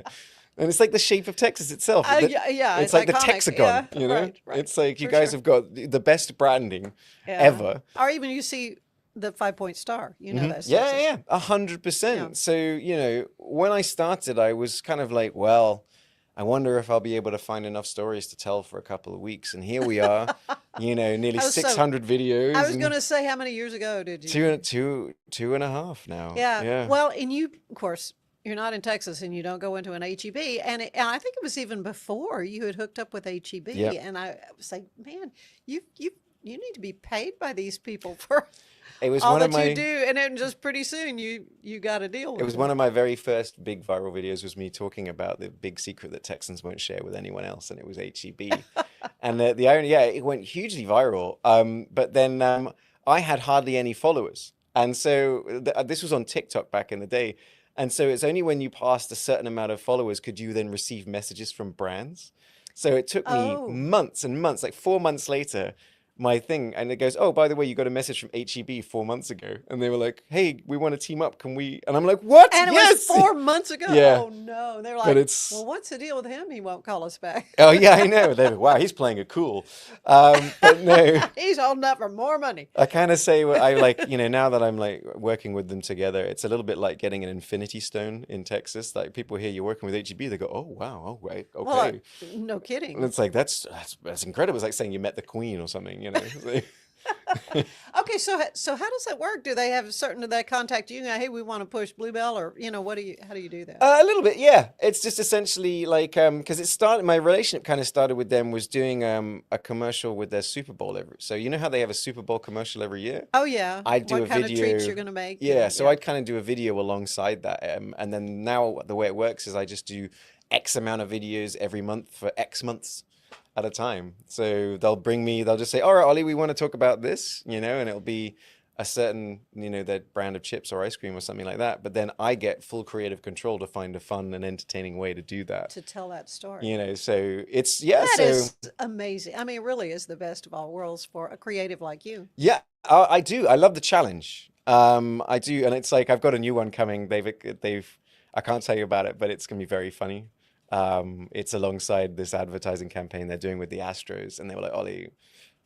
O: And it's like the shape of Texas itself. It's like the
A: iconic.
O: Texagon,
A: Right.
O: It's like you
A: For
O: guys
A: sure.
O: have got the best branding
A: Yeah.
O: ever.
A: Or even you see the 5-point star, that's
O: Yeah,
A: Texas.
O: 100%. So, when I started, I was kind of like, well, I wonder if I'll be able to find enough stories to tell for a couple of weeks. And here we are, nearly
A: Oh, so
O: 600 videos.
A: I was
O: and
A: going to say, how many years ago did you?
O: two and a half now.
A: Yeah. Well, and you, of course, you're not in Texas and you don't go into an HEB. And I think it was even before you had hooked up with HEB.
O: Yep.
A: And I was like, man, you need to be paid by these people for
O: It was
A: all
O: one
A: that
O: of my,
A: you do. And then just pretty soon you got a deal with
O: It was one of my very first big viral videos was me talking about the big secret that Texans won't share with anyone else. And it was HEB. And the irony, it went hugely viral. But then I had hardly any followers. And so this was on TikTok back in the day. And so it's only when you passed a certain amount of followers could you then receive messages from brands. So it took me months and months, like 4 months later, my thing, and it goes, oh, by the way, you got a message from HEB 4 months ago, and they were like, hey, we want to team up, can we? And I'm like, what?
A: And it was 4 months ago.
O: Yeah.
A: Oh no! And they're
O: But
A: like,
O: it's-
A: well, what's the deal with him? He won't call us back.
O: Oh yeah, I know. They're, wow, he's playing it cool. But no,
A: He's holding up for more money.
O: I kind of say I like, now that I'm like working with them together, it's a little bit like getting an infinity stone in Texas. Like people hear you're working with HEB, they go, oh wow, oh right, okay.
A: Well, no kidding.
O: And it's like that's incredible. It's like saying you met the queen or something, So-
A: Okay, so how does that work? Do they contact you and go, hey, we want to push Bluebell, or how do you do that?
O: A little bit, yeah. It's just essentially like because my relationship kind of started with them was doing a commercial with their Super Bowl so you know how they have a Super Bowl commercial every year?
A: Oh yeah.
O: I'd do
A: what
O: a
A: kind
O: video.
A: of treats you're gonna make?
O: Yeah, so I'd kind of do a video alongside that, and then now the way it works is I just do X amount of videos every month for X months at a time. So they'll just say, all right, Oli, we want to talk about this, and it'll be a certain, their brand of chips or ice cream or something like that. But then I get full creative control to find a fun and entertaining way to do that.
A: To tell that story.
O: So it's,
A: That is amazing. I mean, it really is the best of all worlds for a creative like you.
O: Yeah, I do. I love the challenge. I do. And it's like, I've got a new one coming. I can't tell you about it, but it's going to be very funny. It's alongside this advertising campaign they're doing with the Astros, and they were like, Oli,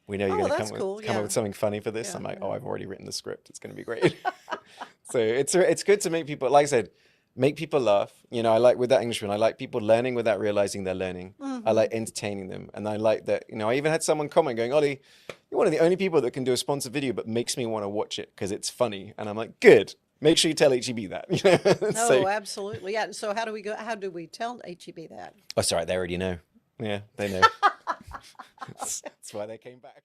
O: we know you're going to come up with something funny for this. I'm like, oh, I've already written the script. It's going to be great. So it's good to make people, like I said, make people laugh. I like with that Englishman, I like people learning without realizing they're learning. I like entertaining them. And I like that, I even had someone comment going, Oli, you're one of the only people that can do a sponsored video, but makes me want to watch it because it's funny. And I'm like, good. Make sure you tell HEB that.
A: Oh, absolutely. Yeah. So how do we tell HEB that?
O: Oh, sorry. They already know. Yeah, they know. That's why they came back.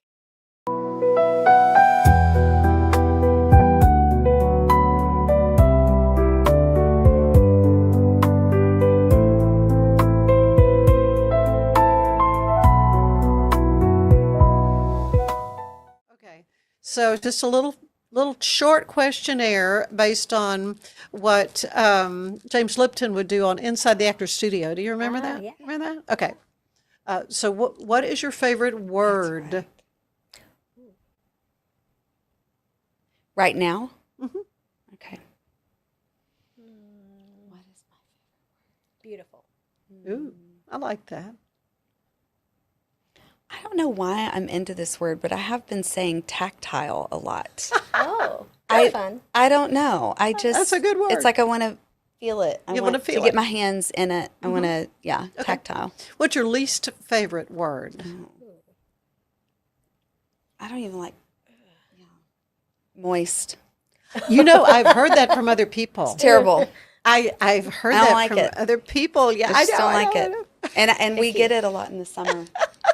A: Okay. So just a little short questionnaire based on what James Lipton would do on Inside the Actor's Studio. Do you remember that?
P: Yeah.
A: Remember that? Okay. So what is your favorite word?
P: Right now?
A: Mm-hmm.
P: Okay. What is my favorite word? Beautiful.
A: Ooh, I like that.
P: I don't know why I'm into this word, but I have been saying tactile a lot.
Q: Oh, that's fun.
P: I don't know. I just
A: That's a good word.
P: It's like I want to feel it. I
A: You
P: want
A: wanna feel
P: to get
A: it.
P: my hands in it. I want to,
A: Okay.
P: tactile.
A: What's your least favorite word?
P: I don't even like moist.
A: I've heard that from other people.
P: It's terrible.
A: I've heard
P: I don't
A: that
P: like
A: from
P: it.
A: other people. Yeah,
P: I just don't like
A: I
P: it.
A: know.
P: And we get it a lot in the summer.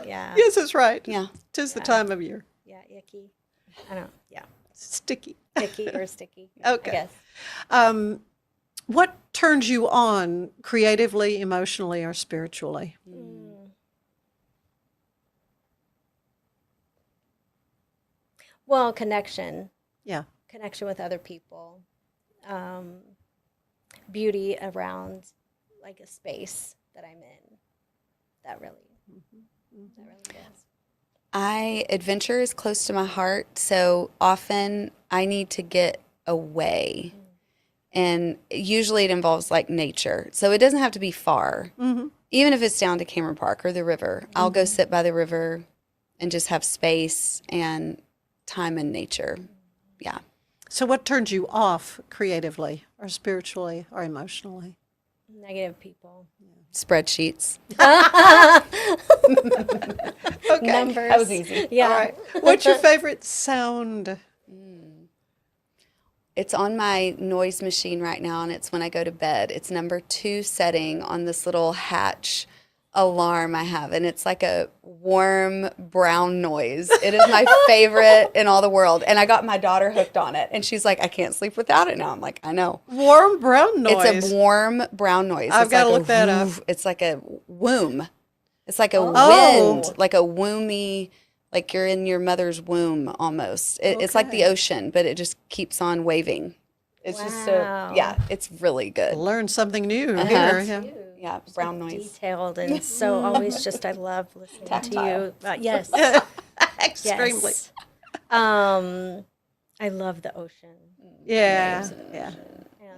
Q: Yeah.
A: Yes, that's right.
P: Yeah.
A: 'Tis the time of year.
Q: Yeah, icky. I don't. Yeah.
A: Sticky.
Q: Icky or sticky.
A: Okay.
Q: I guess.
A: What turns you on creatively, emotionally, or spiritually?
Q: Well, connection.
A: Yeah.
Q: Connection with other people. Beauty around like a space that I'm in. That really does.
P: Adventure is close to my heart, so often I need to get away. And usually it involves like nature. So it doesn't have to be far.
A: Mm-hmm.
P: Even if it's down to Cameron Park or the river, I'll go sit by the river and just have space and time in nature. Yeah.
A: So what turns you off creatively or spiritually or emotionally?
Q: Negative people.
P: Spreadsheets.
A: Okay.
Q: Numbers.
P: That was easy.
Q: Yeah.
A: All right. What's your favorite sound?
P: It's on my noise machine right now, and it's when I go to bed. It's number 2 setting on this little hatch alarm I have, and it's like a warm brown noise. It is my favorite in all the world, and I got my daughter hooked on it, and she's like, I can't sleep without it now. I'm like, I know.
A: Warm brown noise.
P: It's a warm brown noise.
A: I've
P: It's
A: got to
P: like
A: look that up.
P: It's like a womb. It's like a
A: Oh.
P: wind, like a womby, like you're in your mother's womb almost. It's like the
A: Okay.
P: ocean, but it just keeps on waving. It's just so, yeah, it's really good.
A: Learn something new
P: Uh-huh.
A: here. Yeah.
P: Yeah, brown noise.
Q: Detailed and so always just I love listening to
P: Tactile.
Q: you. Yes.
A: Extremely.
Q: Yes. I love the ocean.
A: Yeah.
Q: Waves of the
A: Yeah.
Q: ocean. Yeah,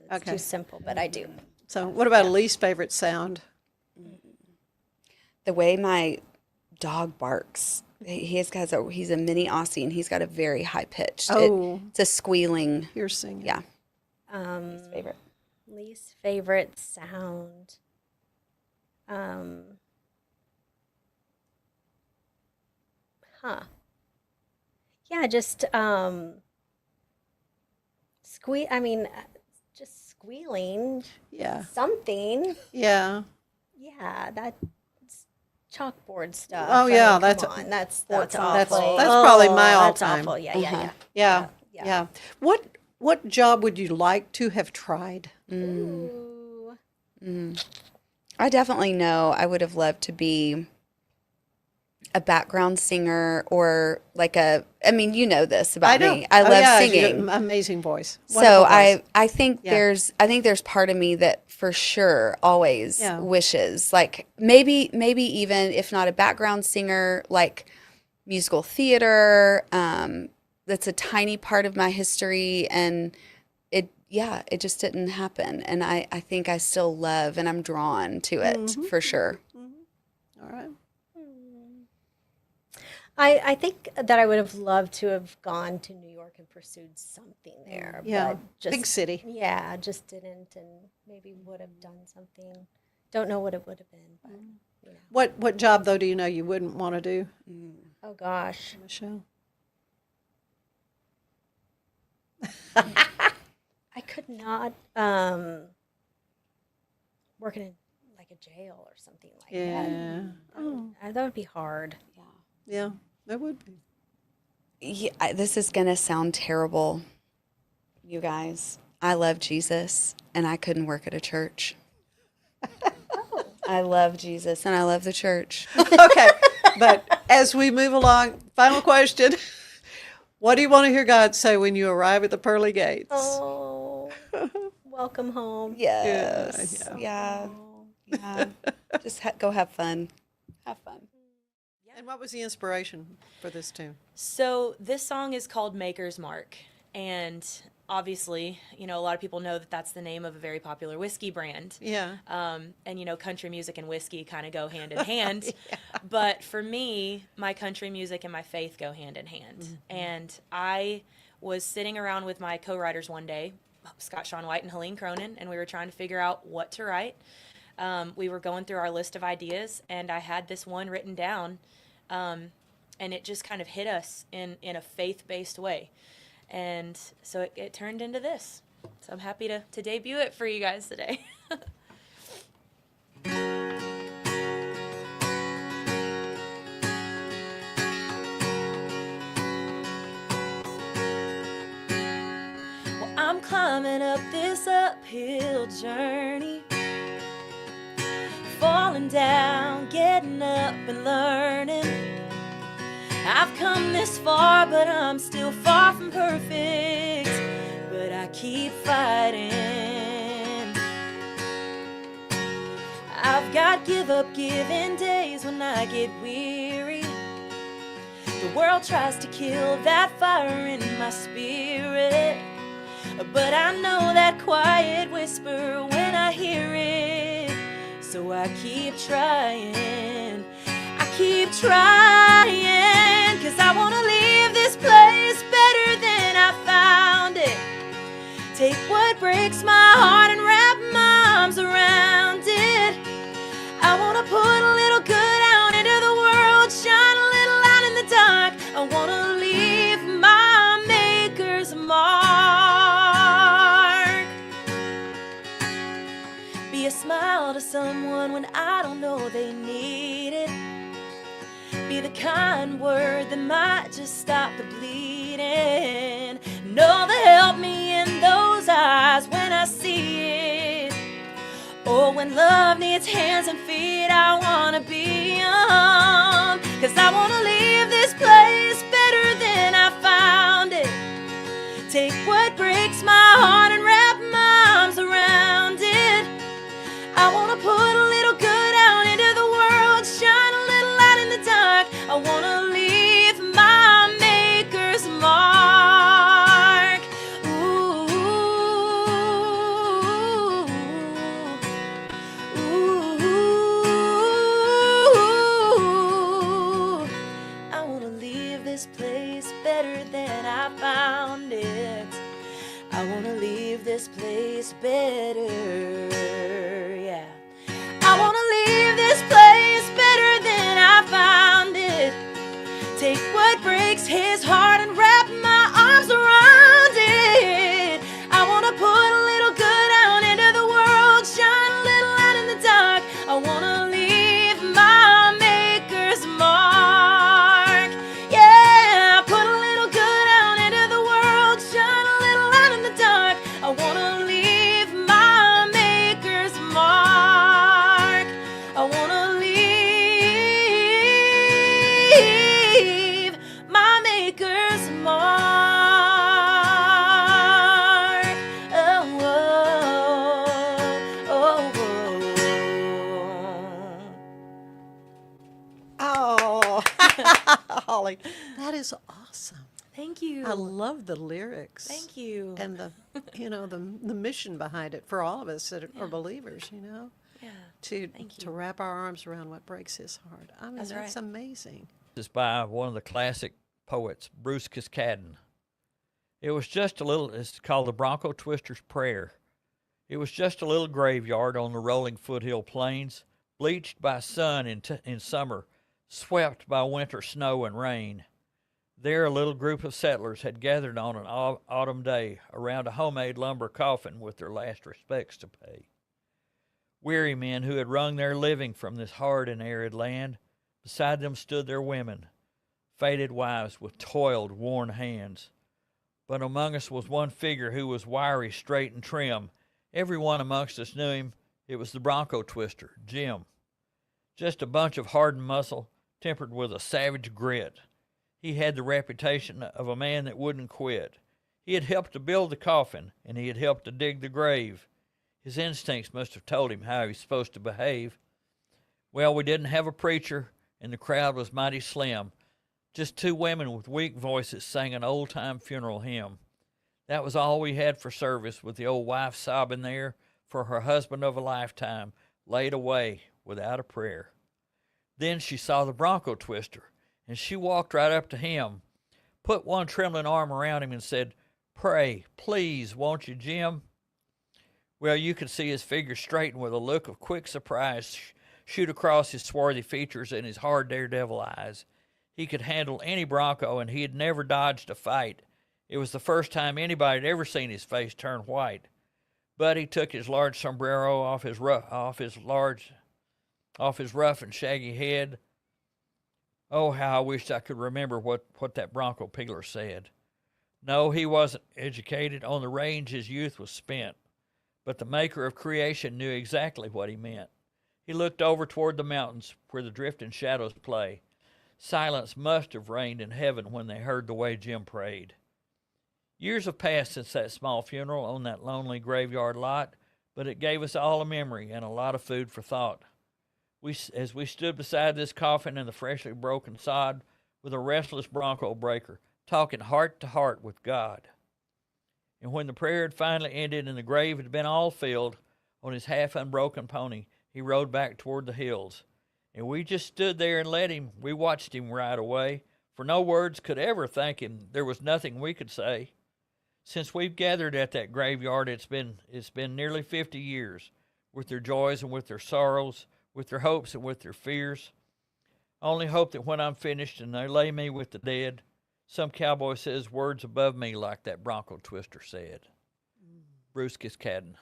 Q: that's
A: Okay.
Q: too simple, but I do.
A: So, what about a least favorite sound?
P: The way my dog barks. He's a mini Aussie, and he's got a very high pitched.
A: Oh.
P: It's a squealing.
A: Piercing.
P: Yeah.
Q: Least
P: favorite.
Q: Least favorite sound. Yeah, just just squealing.
A: Yeah.
Q: Something.
A: Yeah.
Q: Yeah, that's chalkboard stuff.
A: Oh,
Q: I
A: yeah,
Q: mean,
A: that's
Q: come on, that's awful.
A: That's probably my
Q: That's
A: all-time.
Q: awful. Yeah.
A: Yeah. Yeah. What job would you like to have tried?
P: I definitely know I would have loved to be a background singer or like you know this about me. I love singing.
A: Amazing voice.
P: So
A: Wonderful voice.
P: I think
A: Yeah.
P: there's part of me that for sure always
A: Yeah.
P: wishes like maybe even if not a background singer, like musical theater. That's a tiny part of my history, and it just didn't happen. And I think I still love and I'm drawn to it for sure.
A: All right.
Q: I think that I would have loved to have gone to New York and pursued something there.
A: Yeah,
Q: but just,
A: big city.
Q: Yeah, just didn't, and maybe would have done something. Don't know what it would have been, but you know.
A: What job though do you know you wouldn't want to do?
Q: Oh gosh,
A: Michelle.
Q: I could not working in like a jail or something like
A: Yeah.
Q: that. That would be hard.
A: Yeah, that would be.
P: Yeah, this is going to sound terrible, you guys. I love Jesus, and I couldn't work at a church. I love Jesus, and I love the church.
A: Okay, but as we move along, final question. What do you want to hear God say when you arrive at the pearly gates?
Q: Oh, welcome home.
P: Yes. Yeah. Just go have fun. Have fun.
A: And what was the inspiration for this tune?
R: So this song is called Maker's Mark, and obviously, you know, a lot of people know that that's the name of a very popular whiskey brand.
A: Yeah.
R: And, you know, country music and whiskey kind of go hand in hand. But for me, my country music and my faith go hand in hand. And I was sitting around with my co-writers one day, Scott Sean White and Helene Cronin, and we were trying to figure out what to write. We were going through our list of ideas, and I had this one written down, and it just kind of hit us in a faith-based way. And so it turned into this. So I'm happy to debut it for you guys today. Well, I'm climbing up this uphill journey, falling down, getting up and learning. I've come this far, but I'm still far from perfect. But I keep fighting. I've got give up giving days when I get weary. The world tries to kill that fire in my spirit, but I know that quiet whisper when I hear it. So I keep trying. I keep trying, 'cause I wanna leave this place better than I found it. Take what breaks my heart and wrap my arms around it. I wanna put a little good out into the world, shine a little light in the dark. I wanna leave my Maker's mark. Be a smile to someone when I don't know they need it. Be the kind word that might just stop the bleeding. Know that help me in those eyes when I see it. Oh, when love needs hands and feet, I wanna be 'cause I wanna leave this place better than I found it. Take what breaks my wanna leave this place better than I found it. I wanna leave this place better, yeah. I wanna leave this place better than I found it. Take what breaks his heart and wrap my arms around it. I wanna put a little good out into the world, shine a little light in the dark. I wanna leave my maker's mark. Yeah, put a little good out into the world, shine a little light in the dark. I wanna leave my maker's mark. I wanna leave my maker's mark. Oh, oh,
A: Oh, Holly, that is awesome.
R: Thank you.
A: I love the lyrics.
R: Thank you.
A: And the, the mission behind it for all of us that are believers,
R: Yeah.
A: to wrap our arms around what breaks his heart. I mean,
R: That's
A: that's
R: right.
A: amazing.
L: This is by one of the classic poets, Bruce Cascadden. It was just a little, it's called the Bronco Twister's Prayer. It was just a little graveyard on the rolling foothill plains, bleached by sun in summer, swept by winter snow and rain. There a little group of settlers had gathered on an autumn day around a homemade lumber coffin with their last respects to pay. Weary men who had wrung their living from this hard and arid land, beside them stood their women, faded wives with toiled, worn hands. But among us was one figure who was wiry, straight, and trim. Everyone amongst us knew him. It was the Bronco Twister, Jim. Just a bunch of hardened muscle, tempered with a savage grit. He had the reputation of a man that wouldn't quit. He had helped to build the coffin, and he had helped to dig the grave. His instincts must have told him how he was supposed to behave. Well, we didn't have a preacher, and the crowd was mighty slim. Just two women with weak voices sang an old-time funeral hymn. That was all we had for service, with the old wife sobbing there for her husband of a lifetime, laid away without a prayer. Then she saw the Bronco Twister, and she walked right up to him, put one trembling arm around him, and said, "Pray, please, won't you, Jim?" Well, you could see his figure straighten with a look of quick surprise shoot across his swarthy features and his hard daredevil eyes. He could handle any bronco, and he had never dodged a fight. It was the first time anybody had ever seen his face turn white. But he took his large sombrero off his rough and shaggy head. Oh, how I wished I could remember what that bronco peeler said. No, he wasn't educated. On the range his youth was spent. But the maker of creation knew exactly what he meant. He looked over toward the mountains where the drifting shadows play. Silence must have reigned in heaven when they heard the way Jim prayed. Years have passed since that small funeral on that lonely graveyard lot, but it gave us all a memory and a lot of food for thought. As we stood beside this coffin in the freshly broken sod with a restless bronco breaker, talking heart to heart with God. And when the prayer had finally ended and the grave had been all filled, on his half-unbroken pony, he rode back toward the hills. And we just stood there and let him. We watched him ride away, for no words could ever thank him. There was nothing we could say. Since we've gathered at that graveyard, it's been nearly 50 years, with their joys and with their sorrows, with their hopes and with their fears. I only hope that when I'm finished and they lay me with the dead, some cowboy says words above me like that Bronco Twister said. Bruce Cascadden.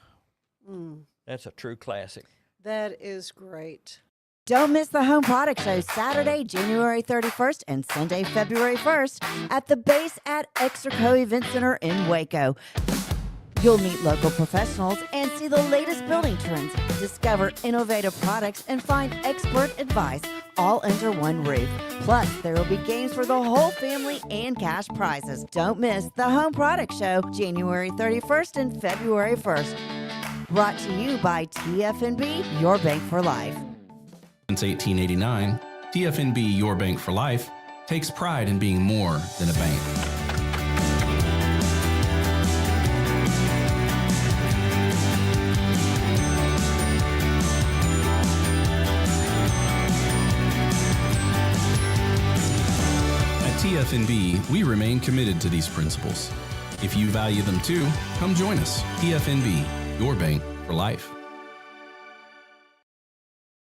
L: That's a true classic.
A: That is great.
G: Don't miss the Home Product Show Saturday, January 31st and Sunday, February 1st at the base at Extraco Event Center in Waco. You'll meet local professionals and see the latest building trends, discover innovative products, and find expert advice all under one roof. Plus, there will be games for the whole family and cash prizes. Don't miss the Home Product Show January 31st and February 1st. Brought to you by TFNB, Your Bank for Life.
D: Since 1889, TFNB Your Bank for Life takes pride in being more than a bank. TFNB, we remain committed to these principles. If you value them too, come join us. TFNB, your bank for life.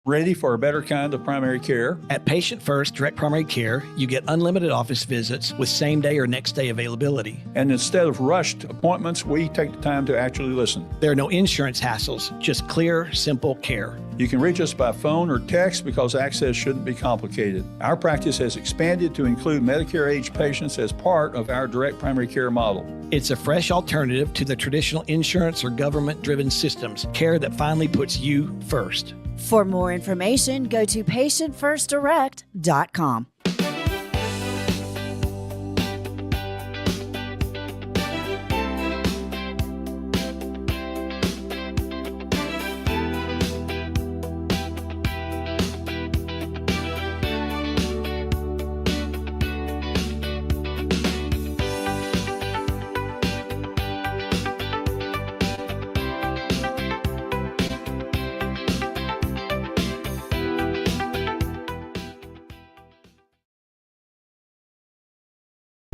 E: Ready for a better kind of primary care?
F: At Patient First Direct Primary Care, you get unlimited office visits with same day or next day availability.
E: And instead of rushed appointments, we take the time to actually listen.
F: There are no insurance hassles, just clear, simple care.
E: You can reach us by phone or text because access shouldn't be complicated. Our practice has expanded to include Medicare-age patients as part of our direct primary care model.
F: It's a fresh alternative to the traditional insurance or government-driven systems, care that finally puts you first.
G: For more information, go to patientfirstdirect.com.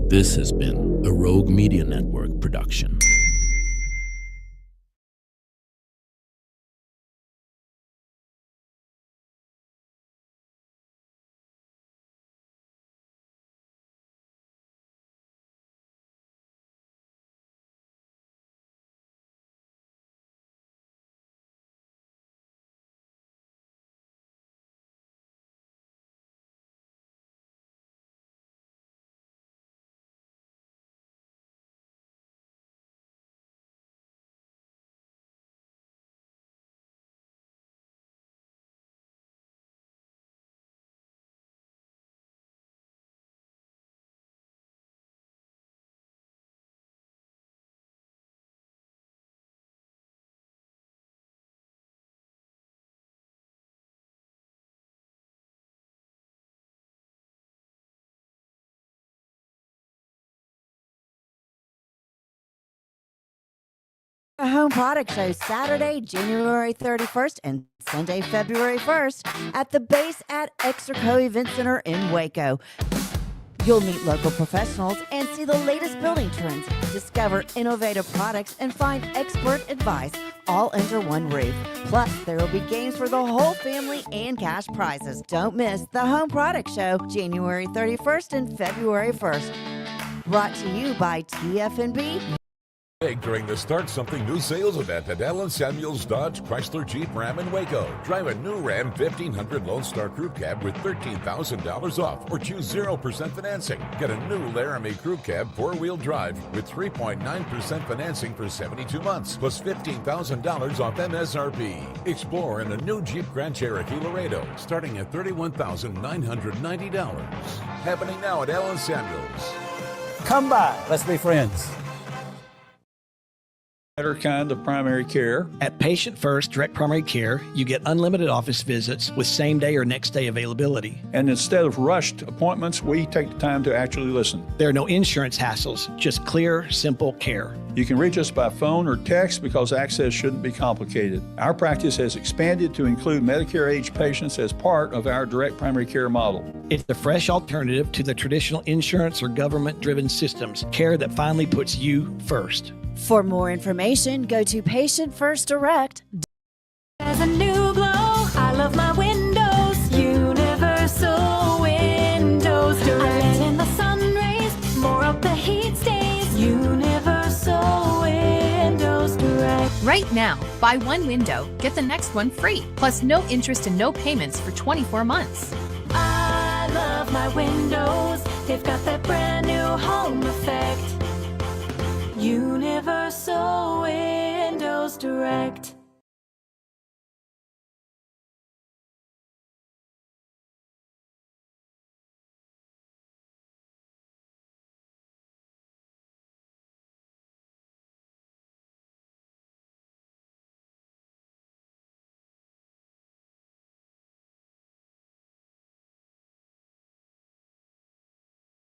S: This has been a Rogue Media Network production.
G: The Home Product Show Saturday, January 31st and Sunday, February 1st at the base at Extraco Event Center in Waco. You'll meet local professionals and see the latest building trends, discover innovative products, and find expert advice all under one roof. Plus, there will be games for the whole family and cash prizes. Don't miss the Home Product Show, January 31st and February 1st. Brought to you by TFNB.
T: During the Start Something New sales event at Allen Samuels Dodge Chrysler Jeep Ram in Waco. Drive a new Ram 1500 Lone Star Crew Cab with $13,000 off or choose 0% financing. Get a new Laramie Crew Cab 4-wheel drive with 3.9% financing for 72 months plus $15,000 off MSRP. Explore in a new Jeep Grand Cherokee Laredo starting at $31,990. Happening now at Allen Samuels.
K: Come by. Let's be friends.
E: Better kind of primary care.
F: At Patient First Direct Primary Care, you get unlimited office visits with same day or next day availability.
E: And instead of rushed appointments, we take the time to actually listen.
F: There are no insurance hassles, just clear, simple care.
E: You can reach us by phone or text because access shouldn't be complicated. Our practice has expanded to include Medicare-age patients as part of our direct primary care model.
F: It's the fresh alternative to the traditional insurance or government-driven systems, care that finally puts you first.
G: For more information, go to patientfirstdirect.com.
H: There's a new glow. I love my windows. Universal Windows Direct. I let in the sun rays. More of the heat stays. Universal Windows Direct.
I: Right now, buy one window, get the next one free, plus no interest and no payments for 24 months.
H: I love my windows. They've got that brand new home effect. Universal Windows Direct.